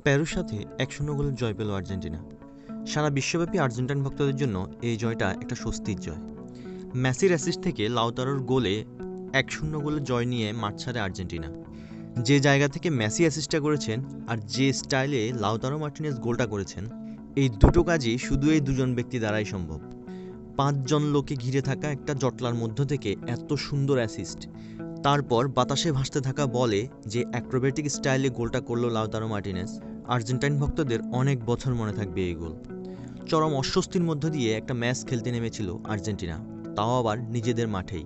পেরুর সাথে ১-০ গোলের জয় পেল আর্জেন্টিনা। সারা বিশ্বব্যাপী আর্জেন্টাইন ভক্তদের জন্য এই জয়টা একটা স্বস্তির জয়। মেসির অ্যাসিস্ট থেকে লাউতারোর গোলে ১-০ গোলের জয় নিয়ে মাঠ ছাড়ে আর্জেন্টিনা। যে জায়গা থেকে মেসি অ্যাসিস্টটা করেছেন আর যে স্টাইলে লাউতারো মার্টিনেজ গোলটা করেছেন, এই দুটো কাজই শুধু এই দুজন ব্যক্তি দ্বারাই সম্ভব। ৫ জন লোকে ঘিরে থাকা একটা জটলার মধ্য থেকে এত সুন্দর অ্যাসিস্ট, তারপর বাতাসে ভাসতে থাকা বলে যে অ্যাক্রোবেটিক স্টাইলে গোলটা করলো লাউতারো মার্টিনেজ, আর্জেন্টাইন ভক্তদের অনেক বছর মনে থাকবে এই গোল। চরম অস্বস্তির মধ্য দিয়ে একটা ম্যাচ খেলতে নেমেছিল আর্জেন্টিনা, তাও আবার নিজেদের মাঠেই।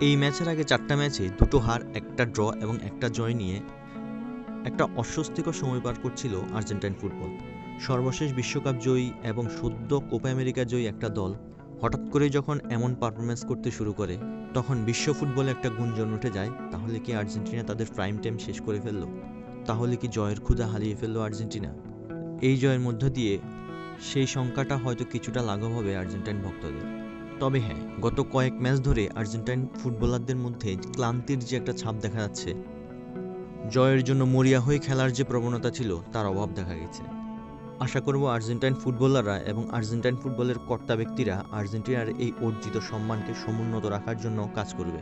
এই ম্যাচের আগে ৪টা ম্যাচে ২টো হার, ১টা ড্র এবং ১টা জয় নিয়ে একটা অস্বস্তিকর সময় পার করছিল আর্জেন্টাইন ফুটবল। সর্বশেষ বিশ্বকাপ জয়ী এবং সদ্য কোপা আমেরিকা জয়ী একটা দল হঠাৎ করে যখন এমন পারফরমেন্স করতে শুরু করে, তখন বিশ্ব ফুটবলে একটা গুঞ্জন উঠে যায়, তাহলে কি আর্জেন্টিনা তাদের প্রাইম টাইম শেষ করে ফেললো? তাহলে কি জয়ের ক্ষুধা হারিয়ে ফেললো আর্জেন্টিনা? এই জয়ের মধ্য দিয়ে সেই শঙ্কাটা হয়তো কিছুটা লাঘব হবে আর্জেন্টাইন ভক্তদের। তবে হ্যাঁ, গত কয়েক ম্যাচ ধরে আর্জেন্টাইন ফুটবলারদের মধ্যে ক্লান্তির যে একটা ছাপ দেখা যাচ্ছে, জয়ের জন্য মরিয়া হয়ে খেলার যে প্রবণতা ছিল তার অভাব দেখা গেছে। আশা করব আর্জেন্টাইন ফুটবলাররা এবং আর্জেন্টাইন ফুটবলের কর্তা ব্যক্তিরা আর্জেন্টিনার এই অর্জিত সম্মানকে সমুন্নত রাখার জন্য কাজ করবে।